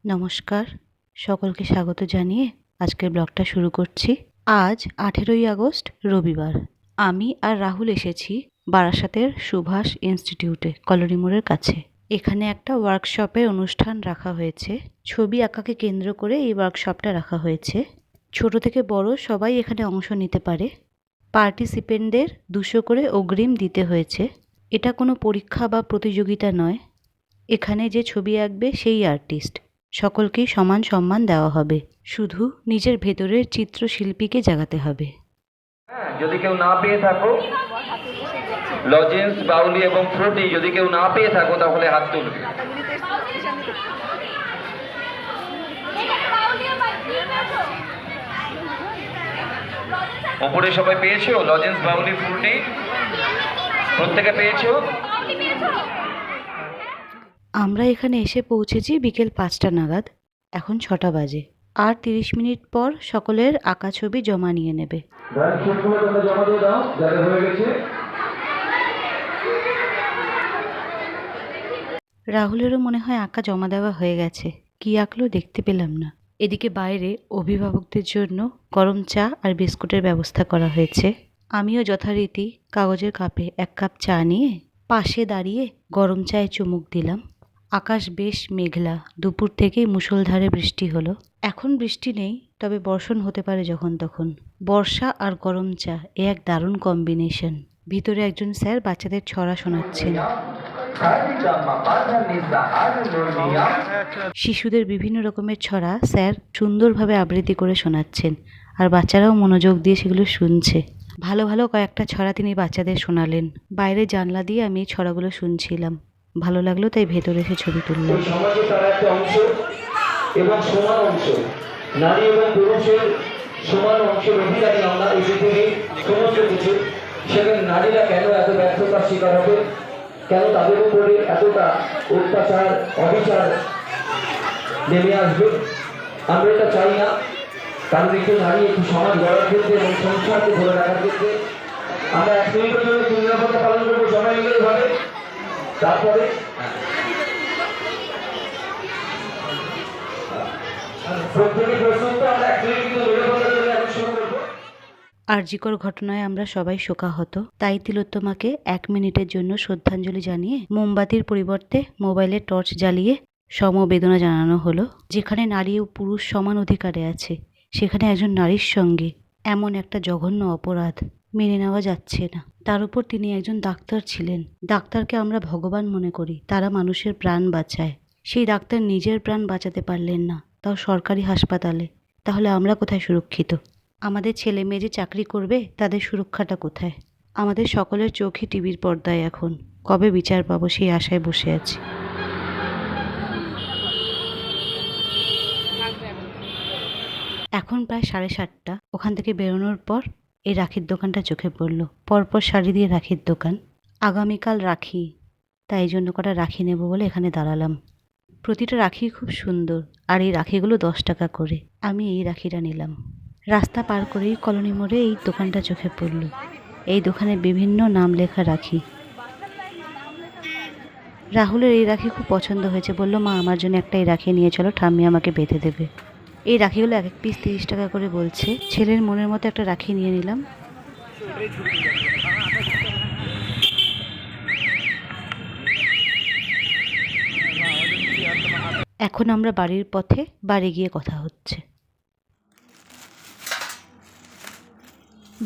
নমস্কার, সকলকে স্বাগত জানিয়ে আজকের ব্লগটা শুরু করছি। আজ 18ই আগস্ট রবিবার। আমি আর রাহুল এসেছি বারাসাতের সুভাষ ইনস্টিটিউটে, কলোনি মোড়ের কাছে। এখানে একটা ওয়ার্কশপের অনুষ্ঠান রাখা হয়েছে। ছবি আঁকাকে কেন্দ্র করে এই ওয়ার্কশপটা রাখা হয়েছে। ছোট থেকে বড় সবাই এখানে অংশ নিতে পারে। পার্টিসিপেন্টদের 200 করে অগ্রিম দিতে হয়েছে। এটা কোনো পরীক্ষা বা প্রতিযোগিতা নয়। এখানে যে ছবি আঁকবে সেই আর্টিস্ট, সকলকেই সমান সম্মান দেওয়া হবে। শুধু নিজের ভেতরের চিত্রশিল্পীকে জাগাতে হবে। যদি কেউ না পেয়ে থাকো লজেন্স, বাউলি এবং ফ্রুটি যদি কেউ না পেয়ে থাকো তাহলে হাত তুলবে। ওপরে সবাই পেয়েছো লজেন্স, বাউলি, ফ্রুটি? প্রত্যেকে পেয়েছো? আমরা এখানে এসে পৌঁছেছি বিকেল 5টা নাগাদ। এখন 6টা বাজে। আর 30 মিনিট পর সকলের আঁকা ছবি জমা নিয়ে নেবে। রাহুলেরও মনে হয় আঁকা জমা দেওয়া হয়ে গেছে। কি আঁকলো দেখতে পেলাম না। এদিকে বাইরে অভিভাবকদের জন্য গরম চা আর বিস্কুটের ব্যবস্থা করা হয়েছে। আমিও যথারীতি কাগজের কাপে 1 কাপ চা নিয়ে পাশে দাঁড়িয়ে গরম চায়ে চুমুক দিলাম। আকাশ বেশ মেঘলা, দুপুর থেকেই মুষলধারে বৃষ্টি হলো। এখন বৃষ্টি নেই, তবে বর্ষণ হতে পারে যখন তখন। বর্ষা আর গরম চা এ এক দারুণ কম্বিনেশন। ভিতরে একজন স্যার বাচ্চাদের ছড়া শোনাচ্ছেন। শিশুদের বিভিন্ন রকমের ছড়া স্যার সুন্দরভাবে আবৃত্তি করে শোনাচ্ছেন, আর বাচ্চারাও মনোযোগ দিয়ে সেগুলো শুনছে। ভালো ভালো কয়েকটা ছড়া তিনি বাচ্চাদের শোনালেন। বাইরে জানলা দিয়ে আমি ছড়াগুলো শুনছিলাম। ভালো লাগলো, তাই ভেতরে এসে ছবি তুললাম। সমাজে তার একটা অংশ এবং সমান অংশ, নারী এবং পুরুষের সমান অংশের অধিকারী আমরা এই পৃথিবীর সমস্ত কিছু। সেখানে নারীরা কেন এত ব্যর্থতার শিকার হবে, কেন তাদের উপরে এতটা অত্যাচার অবিচার নেমে আসবে? আমরা এটা চাই না। কারণ একটু নারী একটু সমাজ গড়ার ক্ষেত্রে এবং সংসারকে ধরে রাখার ক্ষেত্রে আমরা 1 মিনিটের জন্য নিরাপত্তা পালন করবো সবাই মিলে ভাবে। তারপরে আরজিকর ঘটনায় আমরা সবাই শোকাহত। তাই তিলোত্তমাকে 1 মিনিটের জন্য শ্রদ্ধাঞ্জলি জানিয়ে মোমবাতির পরিবর্তে মোবাইলে টর্চ জ্বালিয়ে সমবেদনা জানানো হলো। যেখানে নারী ও পুরুষ সমান অধিকারে আছে, সেখানে একজন নারীর সঙ্গে এমন একটা জঘন্য অপরাধ মেনে নেওয়া যাচ্ছে না। তার উপর তিনি একজন ডাক্তার ছিলেন। ডাক্তারকে আমরা ভগবান মনে করি, তারা মানুষের প্রাণ বাঁচায়। সেই ডাক্তার নিজের প্রাণ বাঁচাতে পারলেন না, তাও সরকারি হাসপাতালে। তাহলে আমরা কোথায় সুরক্ষিত? আমাদের ছেলে মেয়ে যে চাকরি করবে, তাদের সুরক্ষাটা কোথায়? আমাদের সকলের চোখই টিভির পর্দায় এখন। কবে বিচার পাবো সেই আশায় বসে আছি। এখন প্রায় 7:30। ওখান থেকে বেরোনোর পর এই রাখির দোকানটা চোখে পড়লো। পরপর শাড়ি দিয়ে রাখির দোকান। আগামীকাল রাখি, তাই জন্য কটা রাখি নেব বলে এখানে দাঁড়ালাম। প্রতিটা রাখি খুব সুন্দর, আর এই রাখিগুলো 10 টাকা করে। আমি এই রাখিটা নিলাম। রাস্তা পার করেই কলোনি মোড়ে এই দোকানটা চোখে পড়ল। এই দোকানে বিভিন্ন নাম লেখা রাখি। রাহুলের এই রাখি খুব পছন্দ হয়েছে, বলল মা আমার জন্য একটা এই রাখি নিয়ে চলো, ঠাম্মি আমাকে বেঁধে দেবে। এই রাখিগুলো 1 পিস 30 টাকা করে বলছে। ছেলের মনের মতো একটা রাখি নিয়ে নিলাম। এখন আমরা বাড়ির পথে, বাড়ি গিয়ে কথা হচ্ছে।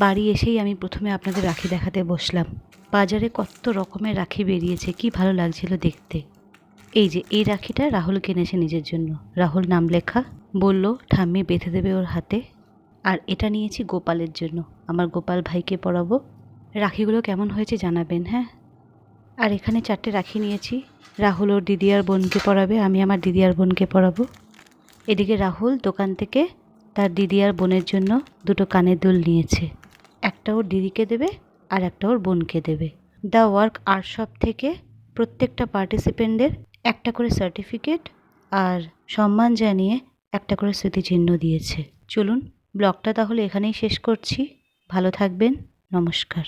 বাড়ি এসেই আমি প্রথমে আপনাদের রাখি দেখাতে বসলাম। বাজারে কত রকমের রাখি বেরিয়েছে, কি ভালো লাগছিল দেখতে। এই যে এই রাখিটা রাহুল কিনেছে নিজের জন্য। রাহুল নাম লেখা, বলল ঠাম্মি বেঁধে দেবে ওর হাতে। আর এটা নিয়েছি গোপালের জন্য, আমার গোপাল ভাইকে পরাবো। রাখিগুলো কেমন হয়েছে জানাবেন, হ্যাঁ। আর এখানে 4টে রাখি নিয়েছি। রাহুল ওর দিদি আর বোনকে পরাবে, আমি আমার দিদি আর বোনকে পরাবো। এদিকে রাহুল দোকান থেকে তার দিদি আর বোনের জন্য 2টো কানের দুল নিয়েছে। একটা ওর দিদিকে দেবে আর একটা ওর বোনকে দেবে। দ্য ওয়ার্ক আর্ট শপ থেকে প্রত্যেকটা পার্টিসিপেন্টদের একটা করে সার্টিফিকেট আর সম্মান জানিয়ে একটা করে স্মৃতিচিহ্ন দিয়েছে। চলুন ব্লগটা তাহলে এখানেই শেষ করছি। ভালো থাকবেন, নমস্কার।